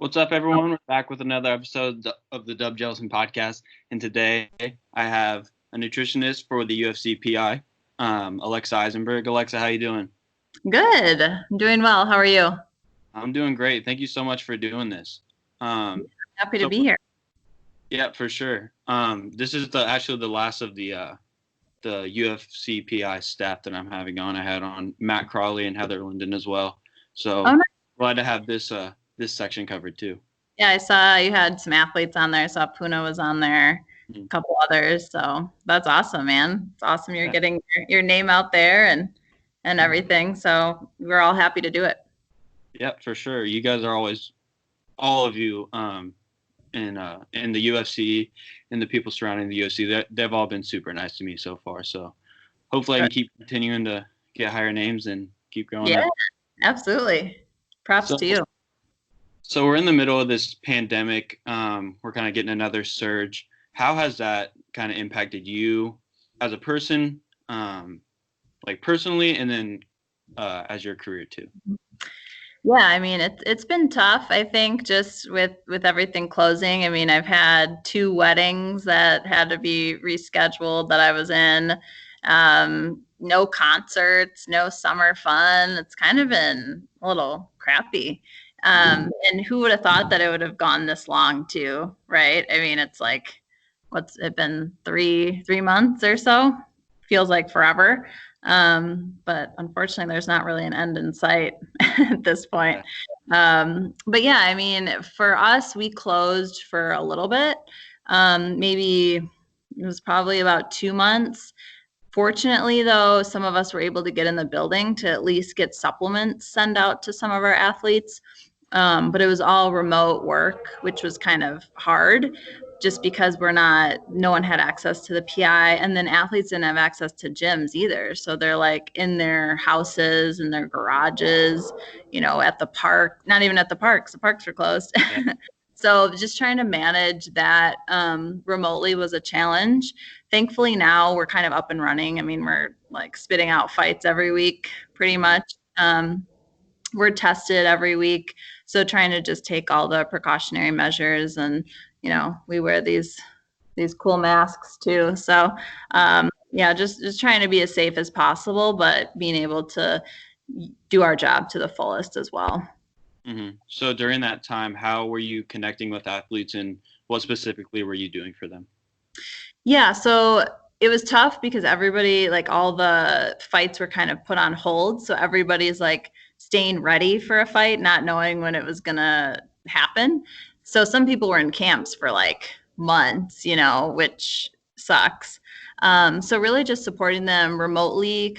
What's up, everyone? We're back with another episode of the Jellison podcast, and today I have a nutritionist for the UFC Pi, Alexa Eisenberg. Alexa, how you doing? Good. I'm doing well. How are you? I'm doing great. Thank you so much for doing this. Happy to be here. Yeah, for sure. This is actually the last of the UFC Pi staff that I'm having on. I had on Matt Crawley and Heather Linden as well. So nice. Glad to have this section covered too. Yeah, I saw you had some athletes on there. I saw Puna was on there, a couple others. So that's awesome, man. It's awesome you're getting your name out there and everything. So we're all happy to do it. Yeah, for sure. You guys are always, all of you, in the UFC and the people surrounding the UFC, they've all been super nice to me so far. So hopefully I can keep continuing to get higher names and keep going. Yeah, absolutely. Props to you. So we're in the middle of this pandemic. We're kind of getting another surge. How has that kind of impacted you as a person, like personally, and then as your career too? Yeah, I mean, it's been tough, I think, just with everything closing. I mean, I've had 2 weddings that had to be rescheduled that I was in. No concerts, no summer fun. It's kind of been a little crappy. And who would have thought that it would have gone this long too, right? I mean, it's like, what's it been, 3 months or so? Feels like forever. But unfortunately, there's not really an end in sight at this point. But yeah, I mean, for us, we closed for a little bit. Maybe it was probably about 2 months. Fortunately, though, some of us were able to get in the building to at least get supplements sent out to some of our athletes. But it was all remote work, which was kind of hard just because no one had access to the PI, and then athletes didn't have access to gyms either. So they're like in their houses and their garages, at the park, not even at the parks were closed. Yeah. So just trying to manage that remotely was a challenge. Thankfully now we're kind of up and running. I mean, we're like spitting out fights every week pretty much. We're tested every week. So trying to just take all the precautionary measures, and, we wear these cool masks too. So, yeah, just trying to be as safe as possible, but being able to do our job to the fullest as well. Mm-hmm. So during that time, how were you connecting with athletes, and what specifically were you doing for them? Yeah, so it was tough because everybody, like all the fights were kind of put on hold. So everybody's like staying ready for a fight, not knowing when it was going to happen. So some people were in camps for like months, which sucks. So really just supporting them remotely,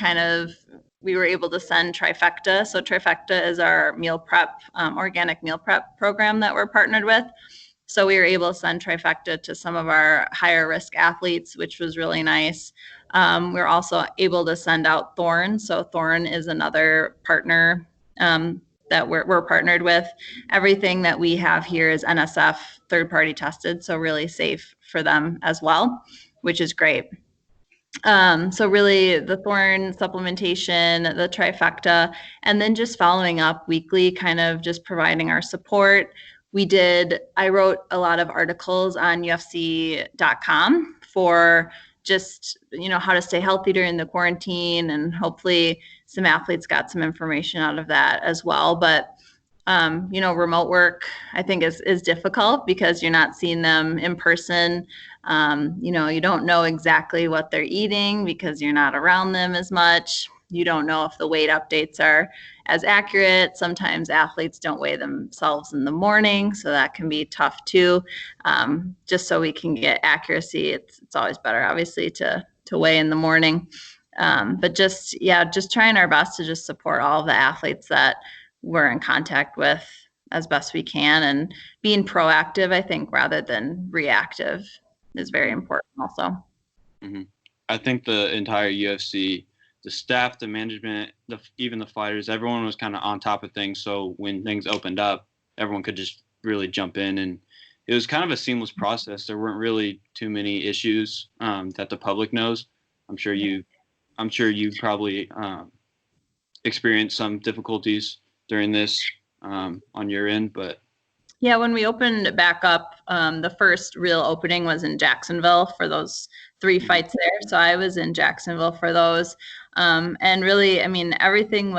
we were able to send Trifecta. So Trifecta is our meal prep, organic meal prep program that we're partnered with. So we were able to send Trifecta to some of our higher risk athletes, which was really nice. We're also able to send out Thorne. So Thorne is another partner that we're partnered with. Everything that we have here is NSF third-party tested, so really safe for them as well, which is great. So really the Thorne supplementation, the Trifecta, and then just following up weekly, kind of just providing our support. I wrote a lot of articles on UFC.com for just, how to stay healthy during the quarantine, and hopefully some athletes got some information out of that as well. But, remote work, I think is difficult because you're not seeing them in person. You don't know exactly what they're eating because you're not around them as much. You don't know if the weight updates are as accurate. Sometimes athletes don't weigh themselves in the morning, so that can be tough too. Just so we can get accuracy, it's always better, obviously, to weigh in the morning. But just trying our best to just support all of the athletes that we're in contact with as best we can, and being proactive, I think, rather than reactive is very important also. Mm-hmm. I think the entire UFC, the staff, the management, even the fighters, everyone was kind of on top of things. So when things opened up, everyone could just really jump in, and it was kind of a seamless process. There weren't really too many issues that the public knows. I'm sure you probably experienced some difficulties during this on your end, but Yeah, when we opened back up, the first real opening was in Jacksonville for those 3 fights there. So I was in Jacksonville for those. And really, I mean, everyone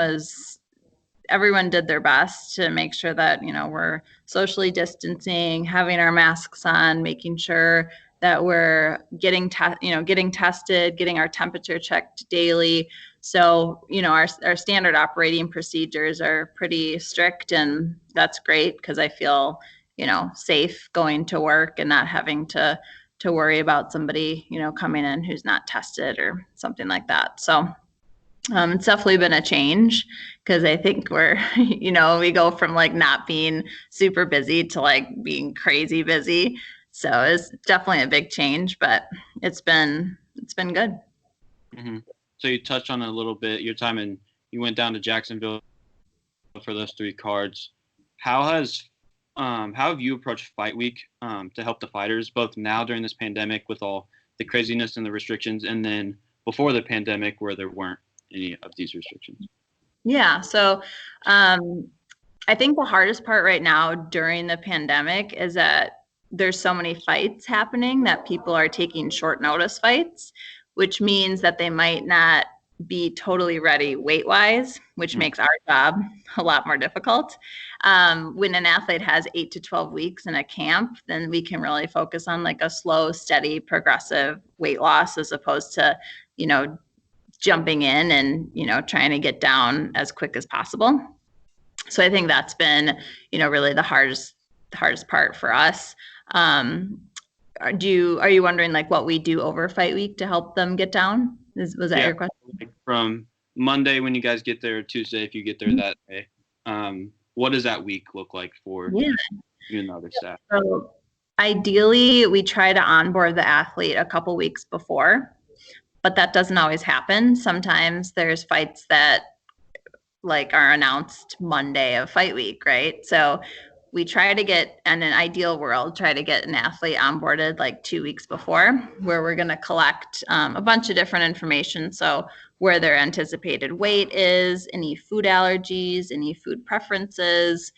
did their best to make sure that, we're socially distancing, having our masks on, making sure that we're getting tested, getting our temperature checked daily. So, our standard operating procedures are pretty strict, and that's great because I feel, safe going to work and not having to worry about somebody, coming in who's not tested or something like that. So it's definitely been a change because I think we're, we go from like not being super busy to like being crazy busy. So it's definitely a big change, but it's been good. Mm-hmm. So you touched on it a little bit, your time you went down to Jacksonville for those 3 cards. How have you approached fight week to help the fighters, both now during this pandemic with all the craziness and the restrictions, and then before the pandemic where there weren't any of these restrictions? Yeah. So I think the hardest part right now during the pandemic is that there's so many fights happening that people are taking short notice fights, which means that they might not be totally ready weight wise, which makes our job a lot more difficult. When an athlete has 8 to 12 weeks in a camp, then we can really focus on like a slow, steady, progressive weight loss as opposed to, jumping in and, trying to get down as quick as possible. So I think that's been, really the hardest part for us. Are you wondering like what we do over fight week to help them get down? Was that your question? Like from Monday when you guys get there, Tuesday if you get there that day, what does that week look like for you and the other staff? So ideally, we try to onboard the athlete a couple weeks before, but that doesn't always happen. Sometimes there's fights that like are announced Monday of fight week, right? So we try to get, in an ideal world, try to get an athlete onboarded like 2 weeks before, where we're going to collect a bunch of different information. So where their anticipated weight is, any food allergies, any food preferences,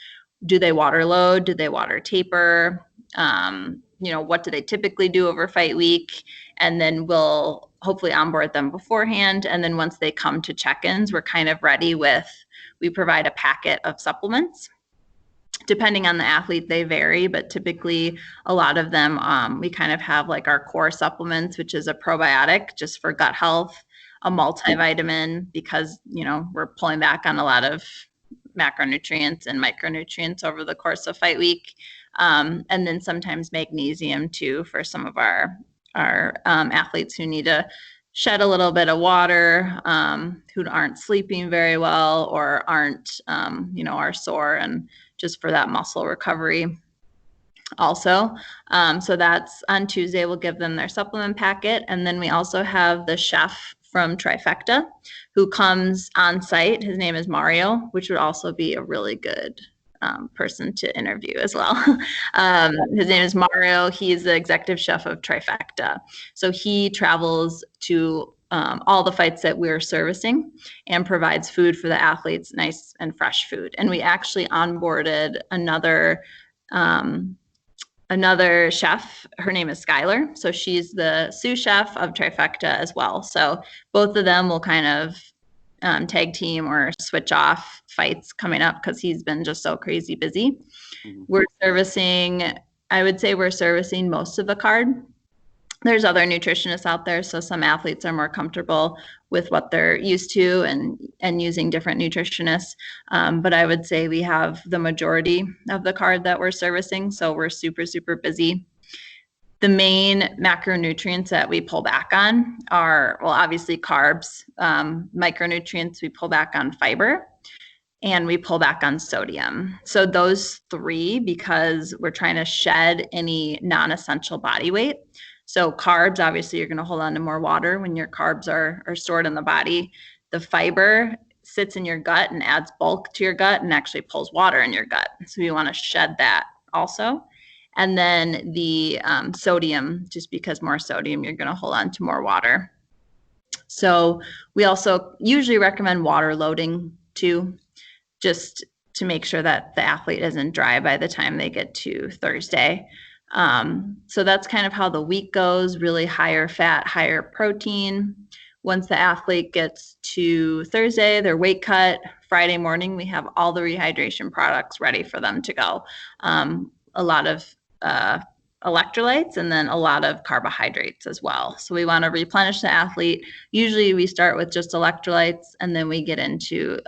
do they water load, do they water taper, what do they typically do over fight week? And then we'll hopefully onboard them beforehand. And then once they come to check-ins, we're kind of ready we provide a packet of supplements. Depending on the athlete, they vary, but typically a lot of them, we kind of have like our core supplements, which is a probiotic just for gut health, a multivitamin because, we're pulling back on a lot of macronutrients and micronutrients over the course of fight week. And then sometimes magnesium too for some of our athletes who need to shed a little bit of water, who aren't sleeping very well or aren't, are sore, and just for that muscle recovery also. So that's on Tuesday, we'll give them their supplement packet. And then we also have the chef from Trifecta who comes on site. His name is Mario, which would also be a really good person to interview as well. His name is Mario. He's the executive chef of Trifecta. So he travels to all the fights that we're servicing and provides food for the athletes, nice and fresh food. And we actually onboarded another chef. Her name is Skylar. So she's the sous chef of Trifecta as well. So both of them will kind of tag team or switch off fights coming up because he's been just so crazy busy. Mm-hmm. I would say we're servicing most of the card. There's other nutritionists out there, so some athletes are more comfortable with what they're used to and using different nutritionists. But I would say we have the majority of the card that we're servicing, so we're super, super busy. The main macronutrients that we pull back on are, well, obviously carbs, micronutrients, we pull back on fiber, and we pull back on sodium. So those 3, because we're trying to shed any non-essential body weight. So carbs, obviously, you're going to hold on to more water when your carbs are stored in the body. The fiber sits in your gut and adds bulk to your gut and actually pulls water in your gut. So you want to shed that also. And then the sodium, just because more sodium, you're going to hold on to more water. So we also usually recommend water loading too. Just to make sure that the athlete isn't dry by the time they get to Thursday. So that's kind of how the week goes, really higher fat, higher protein. Once the athlete gets to Thursday, their weight cut. Friday morning, we have all the rehydration products ready for them to go. A lot of electrolytes and then a lot of carbohydrates as well. So we want to replenish the athlete. Usually we start with just electrolytes and then we get into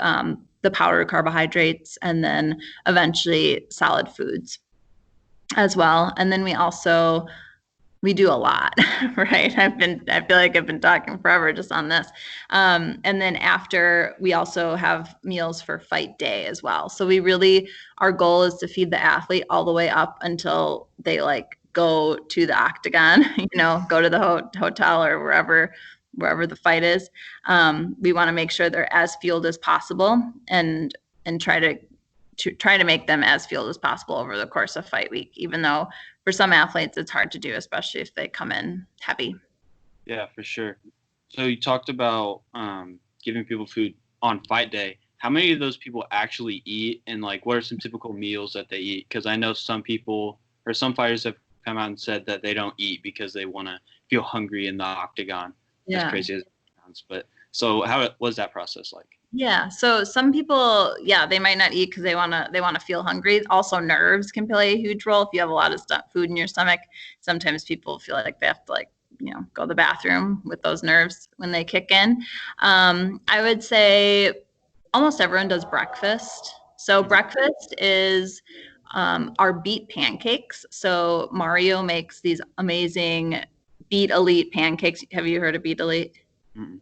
the powdered carbohydrates and then eventually solid foods as well. And then we do a lot, right? I feel like I've been talking forever just on this. And then after, we also have meals for fight day as well. So our goal is to feed the athlete all the way up until they like go to the octagon, go to the hotel or wherever the fight is. We want to make sure they're as fueled as possible and try to make them as fueled as possible over the course of fight week, even though for some athletes it's hard to do, especially if they come in heavy. Yeah, for sure. So you talked about giving people food on fight day. How many of those people actually eat, and like what are some typical meals that they eat? Because I know some people or some fighters have come out and said that they don't eat because they want to feel hungry in the octagon. Yeah. As crazy as it sounds. But so how was that process like? Yeah. So some people, they might not eat because they want to feel hungry. Also, nerves can play a huge role. If you have a lot of food in your stomach, sometimes people feel like they have to go to the bathroom with those nerves when they kick in. I would say almost everyone does breakfast. So breakfast is our beet pancakes. So Mario makes these amazing Beet Elite pancakes. Have you heard of Beet Elite? Mm-hmm.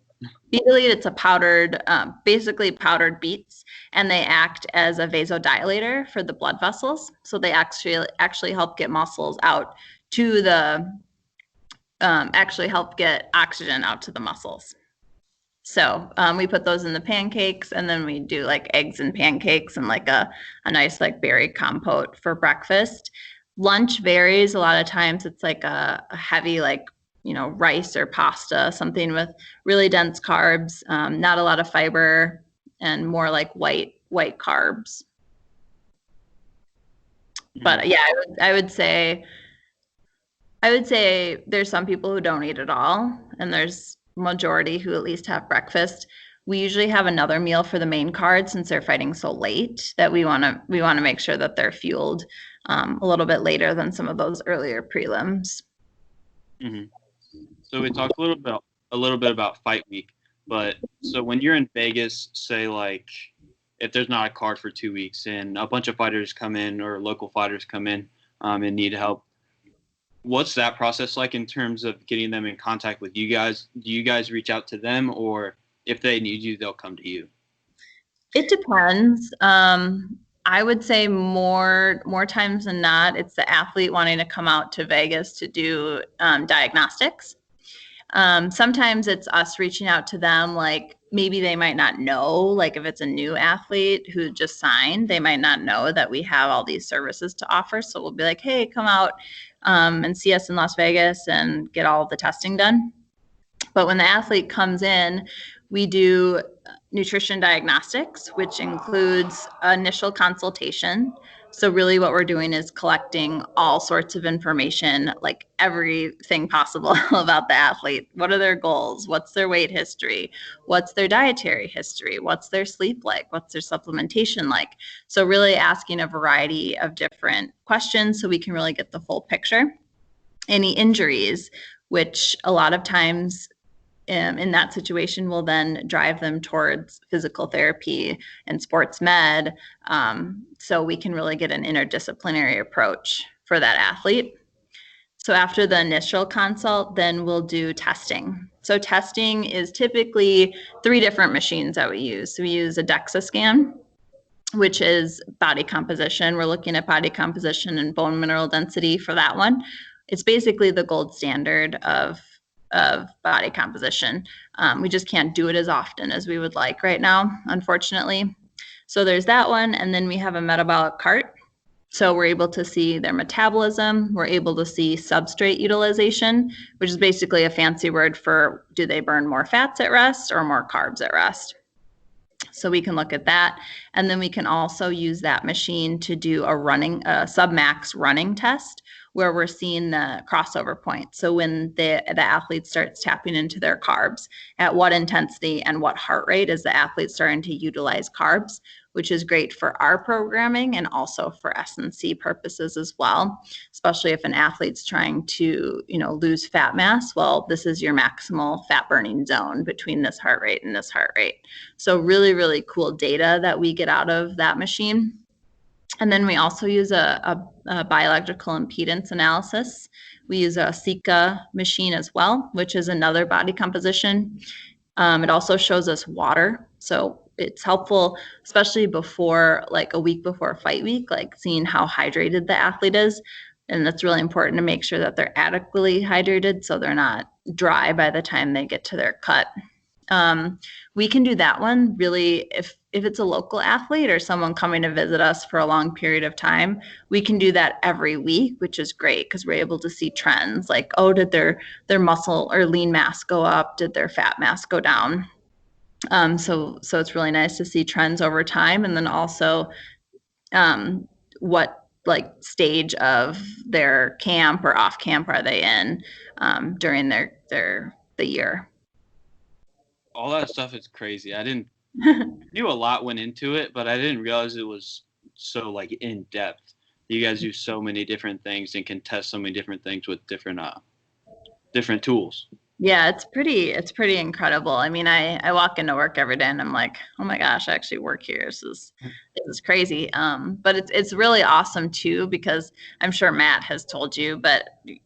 Beet Elite, it's a basically powdered beets, and they act as a vasodilator for the blood vessels. So they actually help get muscles out to actually help get oxygen out to the muscles. So we put those in the pancakes, and then we do like eggs and pancakes and like a nice like berry compote for breakfast. Lunch varies. A lot of times it's like a heavy rice or pasta, something with really dense carbs, not a lot of fiber, and more like white carbs. But yeah, I would say there's some people who don't eat at all, and there's majority who at least have breakfast. We usually have another meal for the main card since they're fighting so late that we want to make sure that they're fueled a little bit later than some of those earlier prelims. Mm-hmm. So we talked a little bit about fight week, but so when you're in Vegas, say like if there's not a card for 2 weeks and a bunch of fighters come in or local fighters come in and need help, what's that process like in terms of getting them in contact with you guys? Do you guys reach out to them, or if they need you, they'll come to you? It depends. I would say more times than not, it's the athlete wanting to come out to Vegas to do diagnostics. Sometimes it's us reaching out to them, like maybe they might not know, like if it's a new athlete who just signed, they might not know that we have all these services to offer. So we'll be like, hey, come out and see us in Las Vegas and get all of the testing done. But when the athlete comes in, we do nutrition diagnostics, which includes initial consultation. So really what we're doing is collecting all sorts of information, like everything possible about the athlete. What are their goals? What's their weight history? What's their dietary history? What's their sleep like? What's their supplementation like? So really asking a variety of different questions so we can really get the full picture. Any injuries, which a lot of times in that situation will then drive them towards physical therapy and sports med. So we can really get an interdisciplinary approach for that athlete. So after the initial consult, then we'll do testing. So testing is typically 3 different machines that we use. So we use a DEXA scan, which is body composition. We're looking at body composition and bone mineral density for that one. It's basically the gold standard of body composition. We just can't do it as often as we would like right now, unfortunately. So there's that one. And then we have a metabolic cart. So we're able to see their metabolism. We're able to see substrate utilization, which is basically a fancy word for do they burn more fats at rest or more carbs at rest. So we can look at that. And then we can also use that machine to do a sub-max running test where we're seeing the crossover point. So when the athlete starts tapping into their carbs, at what intensity and what heart rate is the athlete starting to utilize carbs, which is great for our programming and also for S&C purposes as well, especially if an athlete's trying to, lose fat mass. Well, this is your maximal fat burning zone between this heart rate and this heart rate. So really, really cool data that we get out of that machine. And then we also use a biological impedance analysis. We use a Sika machine as well, which is another body composition. It also shows us water. So it's helpful, especially before, like a week before fight week, like seeing how hydrated the athlete is. And that's really important to make sure that they're adequately hydrated so they're not dry by the time they get to their cut. We can do that one really if it's a local athlete or someone coming to visit us for a long period of time. We can do that every week, which is great because we're able to see trends like, oh, did their muscle or lean mass go up? Did their fat mass go down? So it's really nice to see trends over time, and then also what like stage of their camp or off camp are they in during the year. All that stuff is crazy. I knew a lot went into it, but I didn't realize it was so like in depth. You guys do so many different things and can test so many different things with different tools. Yeah, it's pretty incredible. I mean, I walk into work every day and I'm like, oh my gosh, I actually work here. This is crazy. But it's really awesome too, because I'm sure Matt has told you,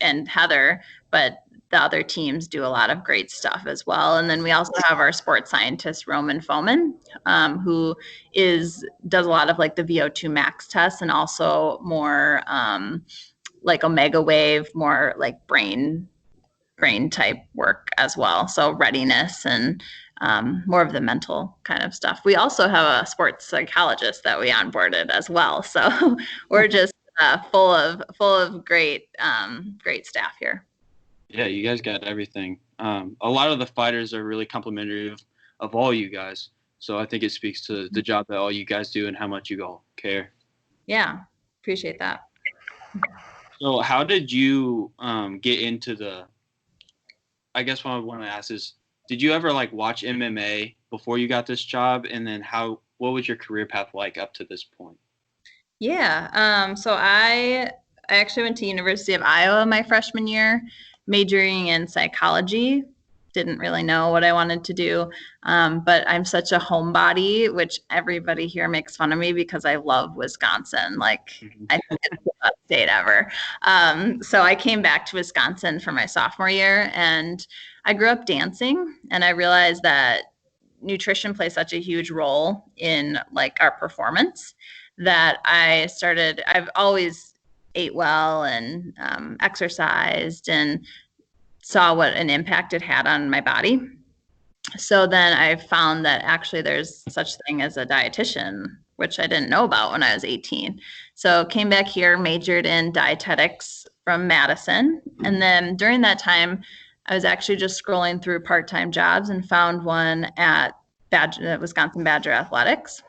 and Heather, but the other teams do a lot of great stuff as well. And then we also have our sports scientist, Roman Foman, who does a lot of like the VO2 max tests and also more like omega wave, more like brain type work as well. So readiness and more of the mental kind of stuff. We also have a sports psychologist that we onboarded as well. So we're just full of great staff here. Yeah, you guys got everything. A lot of the fighters are really complimentary of all you guys. So I think it speaks to the job that all you guys do and how much you all care. Yeah, appreciate that. So how did you get into I guess what I want to ask is, did you ever like watch MMA before you got this job? And then what was your career path like up to this point? Yeah. So I actually went to University of Iowa my freshman year, majoring in psychology. Didn't really know what I wanted to do. But I'm such a homebody, which everybody here makes fun of me because I love Wisconsin. Like, I think it's the best state ever. So I came back to Wisconsin for my sophomore year, and I grew up dancing, and I realized that nutrition plays such a huge role in like our performance that I've always ate well and exercised and saw what an impact it had on my body. So then I found that actually there's such thing as a dietitian, which I didn't know about when I was 18. So came back here, majored in dietetics from Madison. And then during that time, I was actually just scrolling through part-time jobs and found one at Wisconsin Badger Athletics.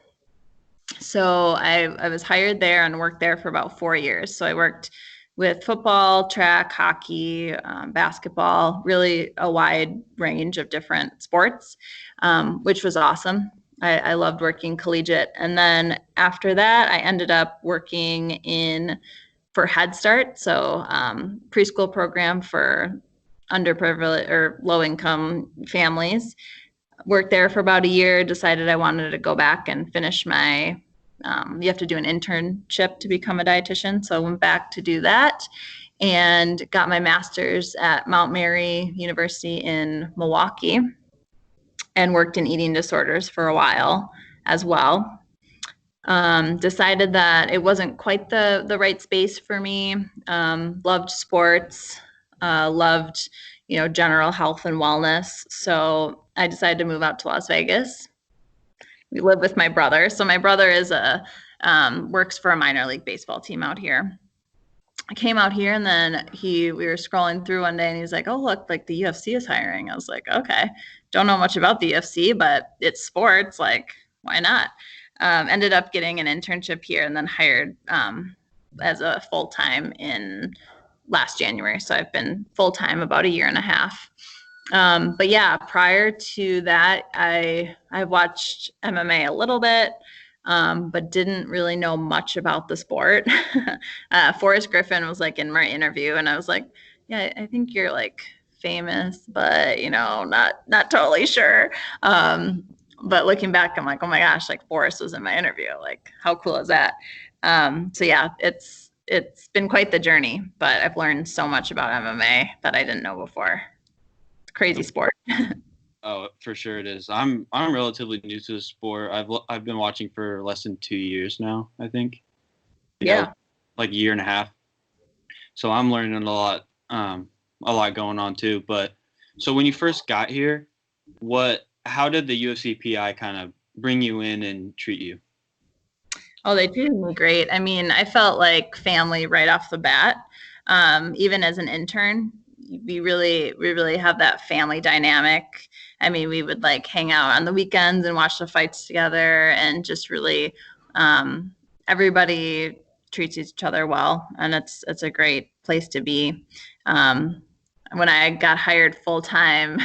So I was hired there and worked there for about 4 years. So I worked with football, track, hockey, basketball, really a wide range of different sports, which was awesome. I loved working collegiate. And then after that, I ended up working for Head Start, so preschool program for underprivileged or low-income families. Worked there for about a year, decided I wanted to go back and finish my you have to do an internship to become a dietitian. So I went back to do that and got my master's at Mount Mary University in Milwaukee and worked in eating disorders for a while as well. Decided that it wasn't quite the right space for me. Loved sports, loved, general health and wellness. So I decided to move out to Las Vegas. We live with my brother. So my brother works for a minor league baseball team out here. I came out here and then we were scrolling through one day and he's like, oh, look, like the UFC is hiring. I was like, okay, don't know much about the UFC, but it's sports. Like, why not? Ended up getting an internship here and then hired as a full-time in last January. So I've been full-time about a year and a half. But yeah, prior to that, I watched MMA a little bit, but didn't really know much about the sport. Forrest Griffin was like in my interview, and I was like, yeah, I think you're like famous, but not totally sure. But looking back, I'm like, oh my gosh, like Forrest was in my interview. Like, how cool is that? So yeah, it's been quite the journey, but I've learned so much about MMA that I didn't know before. Crazy sport. Oh, for sure it is. I'm relatively new to the sport. I've been watching for less than 2 years now, I think. Yeah. Like a year and a half. So I'm learning a lot going on too. But so when you first got here, how did the UFC Pi kind of bring you in and treat you? Oh, they treated me great. I mean, I felt like family right off the bat. Even as an intern, we really have that family dynamic. I mean, we would like hang out on the weekends and watch the fights together, and just really everybody treats each other well, and it's a great place to be. When I got hired full time,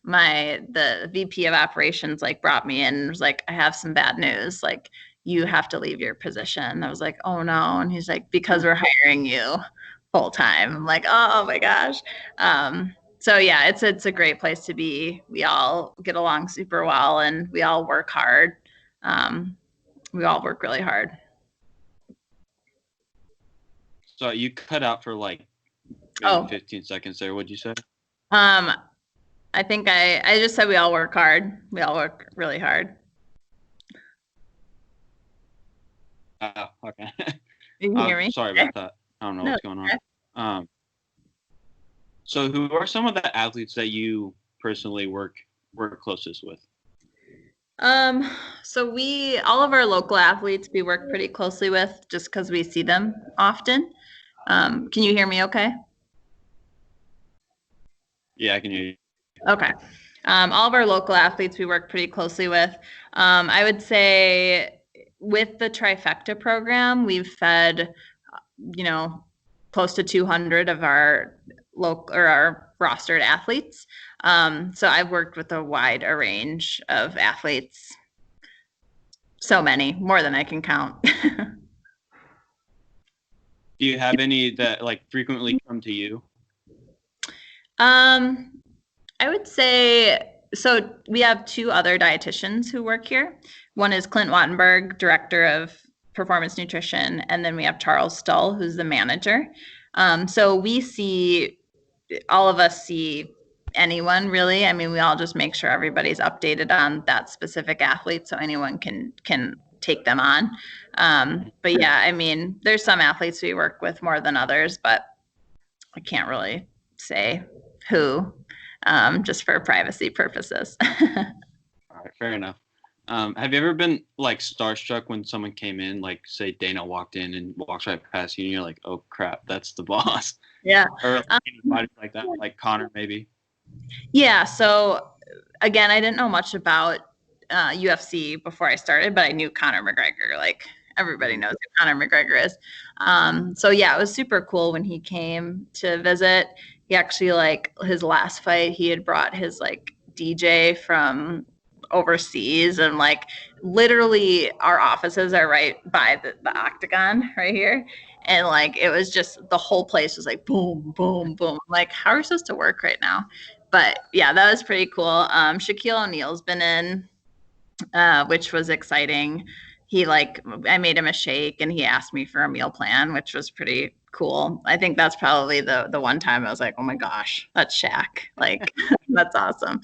the VP of operations like brought me in and was like, I have some bad news. Like, you have to leave your position. I was like, oh no. And he's like, because we're hiring you full time. I'm like, oh my gosh. So yeah, it's a great place to be. We all get along super well, and we all work hard. We all work really hard. So you cut out for like 15 seconds there. What'd you say? I think I just said we all work hard. We all work really hard. Oh, okay. You can hear me? Sorry about that. I don't know what's going on. So who are some of the athletes that you personally work closest with? So all of our local athletes we work pretty closely with, just because we see them often. Can you hear me okay? Yeah, I can hear you. Okay. All of our local athletes we work pretty closely with. I would say with the trifecta program, we've fed, close to 200 of our our rostered athletes. So I've worked with a wide range of athletes. So many, more than I can count. Do you have any that like frequently come to you? I would say, so we have 2 other dietitians who work here. One is Clint Wattenberg, director of performance nutrition, and then we have Charles Stull, who's the manager. So all of us see anyone really. I mean, we all just make sure everybody's updated on that specific athlete, so anyone can take them on. But yeah, I mean, there's some athletes we work with more than others, but I can't really say who, just for privacy purposes. All right, fair enough. Have you ever been like starstruck when someone came in, like say Dana walked in and walks right past you, and you're like, "Oh crap, that's the boss." Yeah. Or anybody like that, like Connor maybe. Yeah. So again, I didn't know much about UFC before I started, but I knew Conor McGregor. Like, everybody knows who Conor McGregor is. So yeah, it was super cool when he came to visit. He actually, like, his last fight, he had brought his like DJ from overseas, and like literally our offices are right by the octagon right here, and like it was just, the whole place was like boom boom boom. I'm like, how are we supposed to work right now? But yeah, that was pretty cool. Shaquille O'Neal's been in, which was exciting. I made him a shake and he asked me for a meal plan, which was pretty cool. I think that's probably the one time I was like, oh my gosh, that's Shaq. Like, that's awesome.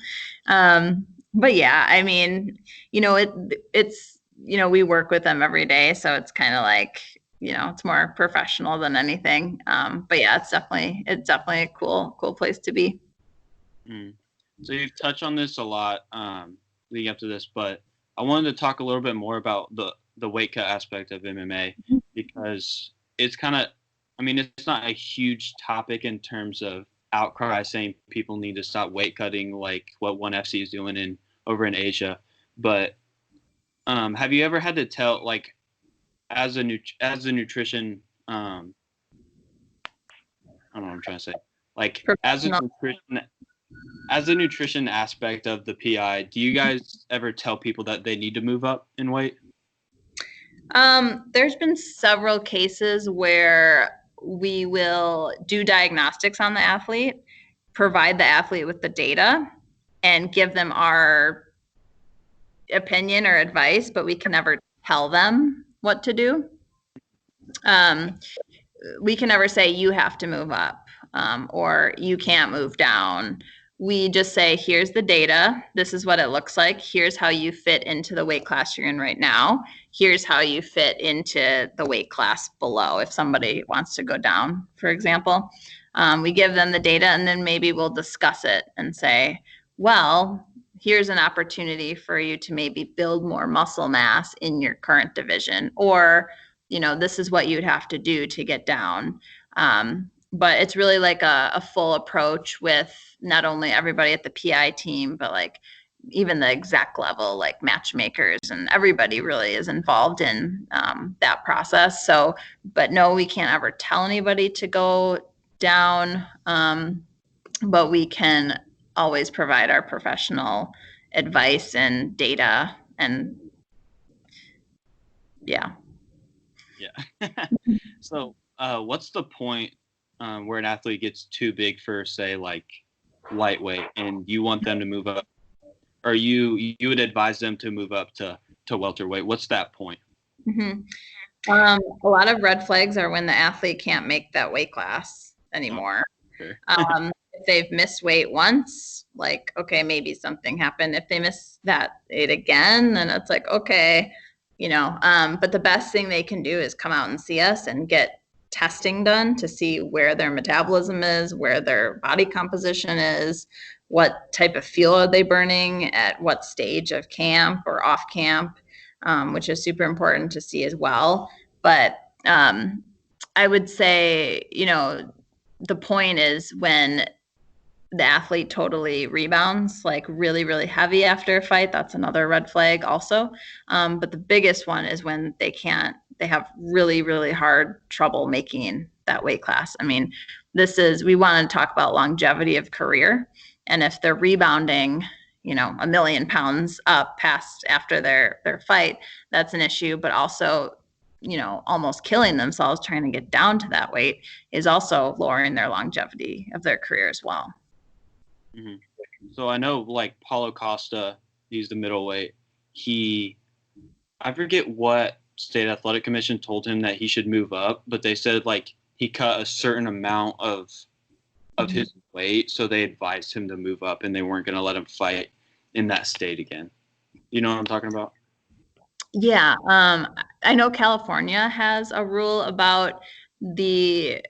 But yeah, I mean, it's, we work with them every day. So it's kind of like, it's more professional than anything. But yeah, it's definitely a cool place to be. So you've touched on this a lot leading up to this, but I wanted to talk a little bit more about the weight cut aspect of MMA, because it's kind of, I mean, it's not a huge topic in terms of outcry saying people need to stop weight cutting like what ONE FC is doing over in Asia, but Have you ever had to tell, like, as a nutrition, I don't know what I'm trying to say, like, Professional. as a nutrition aspect of the PI, do you guys ever tell people that they need to move up in weight? There's been several cases where we will do diagnostics on the athlete, provide the athlete with the data, and give them our opinion or advice, but we can never tell them what to do. We can never say you have to move up, or you can't move down. We just say, here's the data. This is what it looks like. Here's how you fit into the weight class you're in right now. Here's how you fit into the weight class below if somebody wants to go down, for example. We give them the data, and then maybe we'll discuss it and say, well, here's an opportunity for you to maybe build more muscle mass in your current division, or this is what you'd have to do to get down. But it's really like a full approach with not only everybody at the PI team, but like even the exec level, like matchmakers, and everybody really is involved in that process. So, but no, we can't ever tell anybody to go down, but we can always provide our professional advice and data, and yeah. So what's the point where an athlete gets too big for, say, like lightweight, and you want them to move up, or you would advise them to move up to welterweight? What's that point? A lot of red flags are when the athlete can't make that weight class anymore. Sure. If they've missed weight once, like, okay, maybe something happened. If they miss that weight again, then it's like, okay, but the best thing they can do is come out and see us and get testing done to see where their metabolism is, where their body composition is, what type of fuel are they burning at what stage of camp or off camp, which is super important to see as well. But I would say, the point is when the athlete totally rebounds, like really, really heavy after a fight. That's another red flag also. But the biggest one is when they have really, really hard trouble making that weight class. I mean, we want to talk about longevity of career. And if they're rebounding, 1,000,000 pounds up past after their fight, that's an issue. But also, almost killing themselves trying to get down to that weight is also lowering their longevity of their career as well. Mm-hmm. So I know, like, Paulo Costa, he's the middleweight. I forget what state athletic commission told him that he should move up, but they said, like, he cut a certain amount of his weight, so they advised him to move up, and they weren't going to let him fight in that state again. You know what I'm talking about? Yeah. I know California has a rule about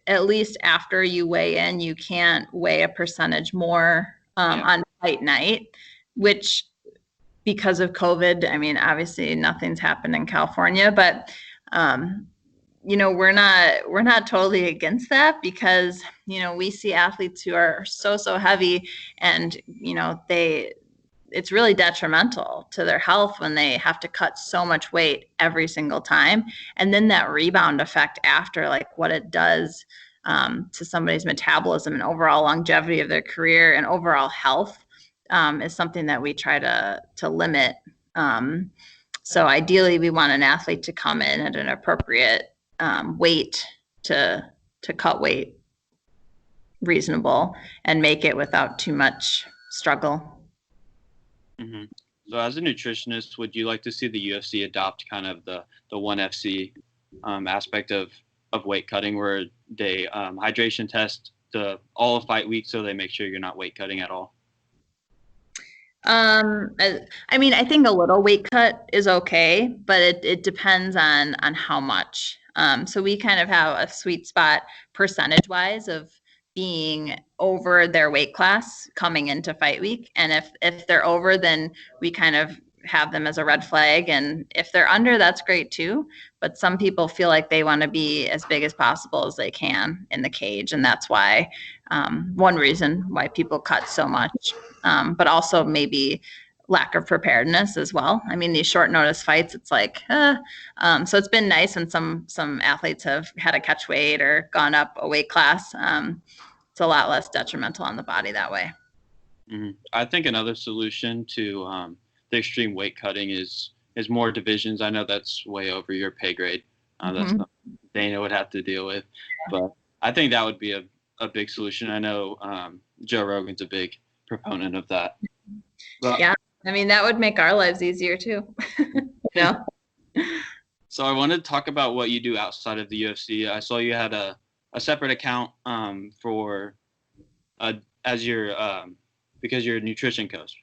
at least after you weigh in, you can't weigh a percentage more on fight night, which, because of COVID, I mean, obviously nothing's happened in California, but we're not totally against that, because we see athletes who are so heavy, and it's really detrimental to their health when they have to cut so much weight every single time. And then that rebound effect after, like what it does to somebody's metabolism and overall longevity of their career and overall health is something that we try to limit. So ideally, we want an athlete to come in at an appropriate weight to cut weight reasonable and make it without too much struggle. Mm-hmm. So as a nutritionist, would you like to see the UFC adopt kind of the ONE FC aspect of weight cutting, where they hydration test all of fight week, so they make sure you're not weight cutting at all? I mean, I think a little weight cut is okay, but it depends on how much. So we kind of have a sweet spot percentage wise of being over their weight class coming into fight week. And if they're over, then we kind of have them as a red flag. And if they're under, that's great too. But some people feel like they want to be as big as possible as they can in the cage. And that's why one reason why people cut so much. But also maybe lack of preparedness as well. I mean, these short notice fights, it's like, so it's been nice when some athletes have had to catch weight or gone up a weight class. It's a lot less detrimental on the body that way. I think another solution to the extreme weight cutting is more divisions. I know that's way over your pay grade. That's something Dana would have to deal with, but I think that would be a big solution. I know Joe Rogan's a big proponent of that. But, yeah, I mean, that would make our lives easier too. So I wanted to talk about what you do outside of the UFC. I saw you had a separate account for as your because you're a nutrition coach.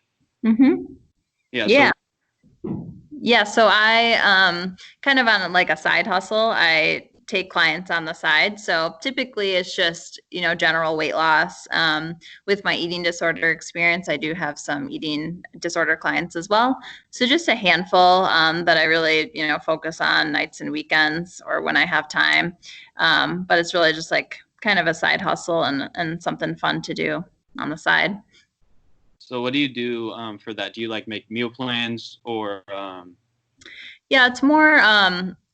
Yeah. So I kind of on like a side hustle, I take clients on the side. So typically it's just, general weight loss. With my eating disorder experience, I do have some eating disorder clients as well. So just a handful that I really, focus on nights and weekends or when I have time. But it's really just like kind of a side hustle and something fun to do on the side. So what do you do for that? Do you like make meal plans or? Yeah, it's more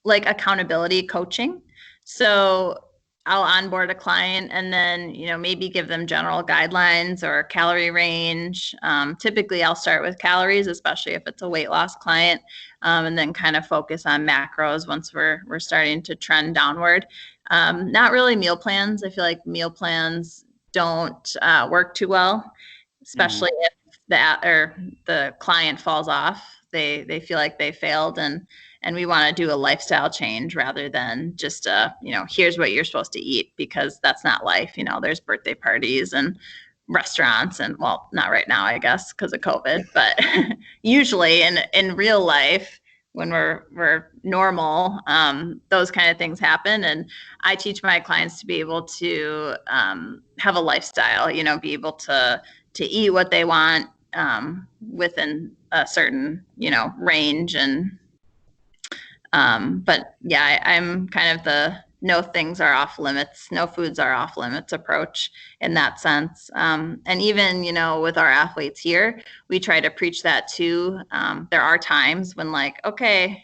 like accountability coaching. So I'll onboard a client and then, maybe give them general guidelines or calorie range. Typically, I'll start with calories, especially if it's a weight loss client, and then kind of focus on macros once we're starting to trend downward. Not really meal plans. I feel like meal plans don't work too well, especially if the client falls off. They feel like they failed, and we want to do a lifestyle change rather than just here's what you're supposed to eat, because that's not life. There's birthday parties and restaurants, and well, not right now, I guess, because of COVID, but usually in real life, when we're normal, those kind of things happen. And I teach my clients to be able to have a lifestyle, be able to eat what they want within a certain, range. And but yeah, I'm kind of the no things are off limits, no foods are off limits approach in that sense. And even, with our athletes here, we try to preach that too. There are times when like, okay,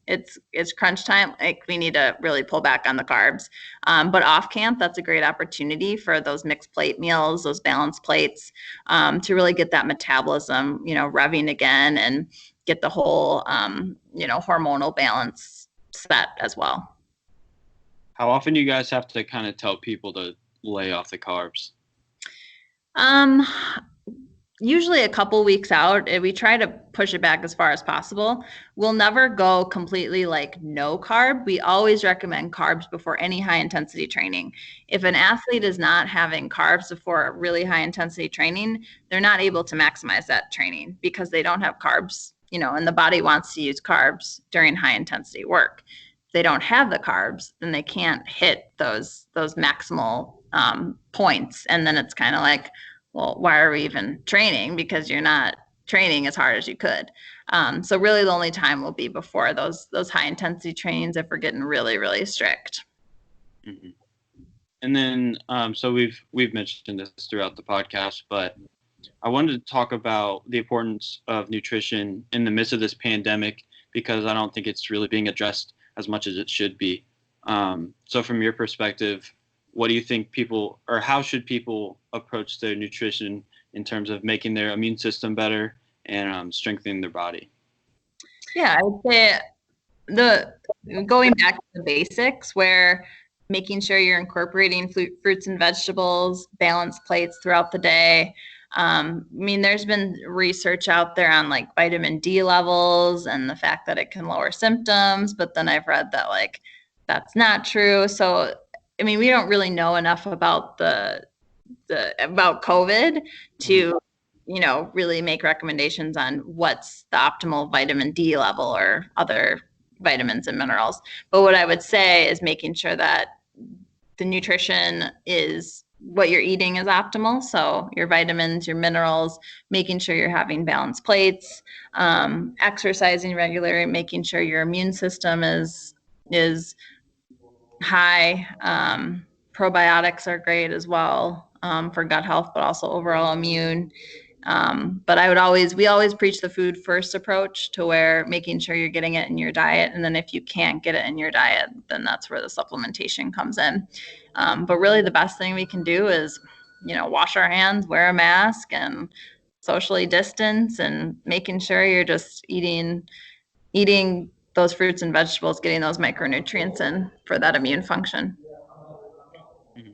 it's crunch time. Like we need to really pull back on the carbs. But off camp, that's a great opportunity for those mixed plate meals, those balanced plates, to really get that metabolism, revving again and get the whole, hormonal balance set as well. How often do you guys have to kind of tell people to lay off the carbs? Usually a couple weeks out. We try to push it back as far as possible. We'll never go completely like no carb. We always recommend carbs before any high intensity training. If an athlete is not having carbs before really high intensity training, they're not able to maximize that training because they don't have carbs, and the body wants to use carbs during high intensity work. If they don't have the carbs, then they can't hit those maximal points. And then it's kind of like, well, why are we even training? Because you're not training as hard as you could. So really the only time will be before those high intensity trainings if we're getting really, really strict. Mm-hmm. And then, so we've mentioned this throughout the podcast, but I wanted to talk about the importance of nutrition in the midst of this pandemic, because I don't think it's really being addressed as much as it should be. So from your perspective, what do you think how should people approach their nutrition in terms of making their immune system better and strengthening their body? Yeah, I would say going back to the basics, where making sure you're incorporating fruits and vegetables, balanced plates throughout the day. I mean, there's been research out there on like vitamin D levels and the fact that it can lower symptoms, but then I've read that like that's not true. So I mean, we don't really know enough about about COVID to, really make recommendations on what's the optimal vitamin D level or other vitamins and minerals. But what I would say is making sure that the nutrition is what you're eating is optimal. So your vitamins, your minerals, making sure you're having balanced plates, exercising regularly, making sure your immune system is high. Probiotics are great as well for gut health, but also overall immune. But we always preach the food first approach, to where making sure you're getting it in your diet. And then if you can't get it in your diet, then that's where the supplementation comes in. But really the best thing we can do is, wash our hands, wear a mask, and socially distance, and making sure you're just eating those fruits and vegetables, getting those micronutrients in for that immune function. Mm-hmm.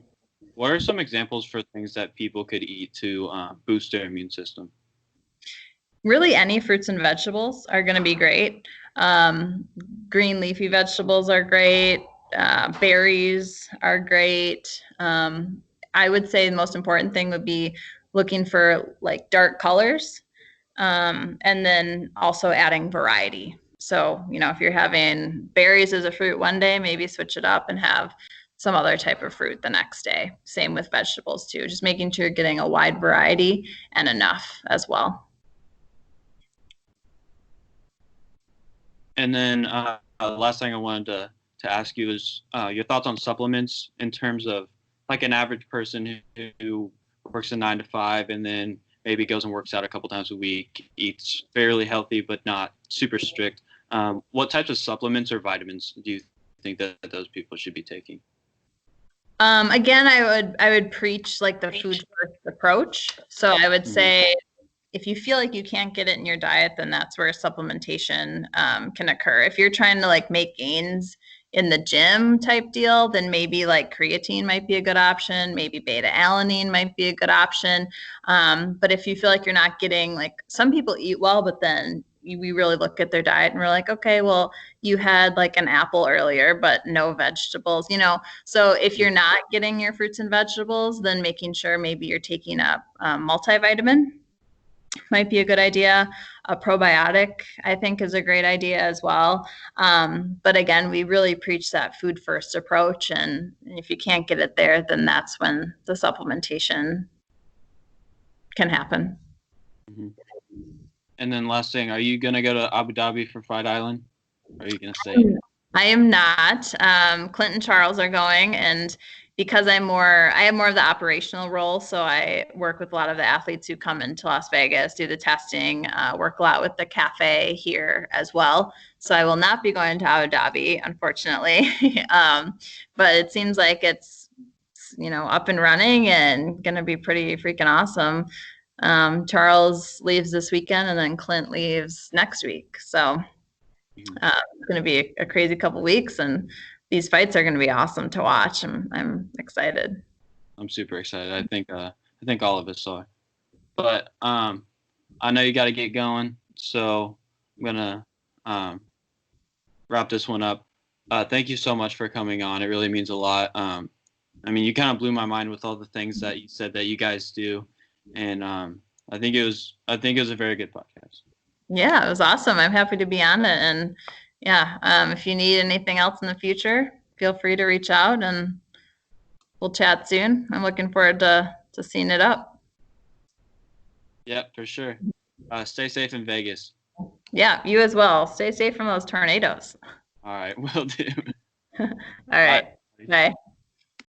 What are some examples for things that people could eat to boost their immune system? Really, any fruits and vegetables are going to be great. Green leafy vegetables are great. Berries are great. I would say the most important thing would be looking for like dark colors, and then also adding variety. So, if you're having berries as a fruit one day, maybe switch it up and have some other type of fruit the next day. Same with vegetables too, just making sure you're getting a wide variety and enough as well. And then the last thing I wanted to ask you is your thoughts on supplements, in terms of like an average person who works a 9 to 5 and then maybe goes and works out a couple times a week, eats fairly healthy but not super strict. What types of supplements or vitamins do you think that those people should be taking? Again, I would preach like the food first approach. So I would say, if you feel like you can't get it in your diet, then that's where supplementation can occur. If you're trying to like make gains in the gym type deal, then maybe like creatine might be a good option. Maybe beta alanine might be a good option. But if you feel like you're not getting, like, some people eat well, but then we really look at their diet and we're like, okay, well, you had like an apple earlier, but no vegetables, So if you're not getting your fruits and vegetables, then making sure maybe you're taking a multivitamin might be a good idea. A probiotic, I think, is a great idea as well. But again, we really preach that food first approach. And if you can't get it there, then that's when the supplementation can happen. Mm-hmm. And then last thing, are you going to go to Abu Dhabi for Fight Island? Or are you going to stay? I am not. Clint and Charles are going, and because I have more of the operational role, so I work with a lot of the athletes who come into Las Vegas, do the testing, work a lot with the cafe here as well. So I will not be going to Abu Dhabi, unfortunately. But it seems like it's up and running and going to be pretty freaking awesome. Charles leaves this weekend, and then Clint leaves next week. So it's going to be a crazy couple weeks, and these fights are going to be awesome to watch. I'm excited. I'm super excited. I think all of us are. But I know you got to get going, so I'm gonna wrap this one up. Thank you so much for coming on. It really means a lot. I mean, you kind of blew my mind with all the things that you said that you guys do, and I think it was a very good podcast. Yeah, it was awesome. I'm happy to be on it, and yeah, if you need anything else in the future, feel free to reach out, and we'll chat soon. I'm looking forward to seeing it up. Yeah, for sure. Stay safe in Vegas. Yeah, you as well. Stay safe from those tornadoes. All right, will do. All right. Bye.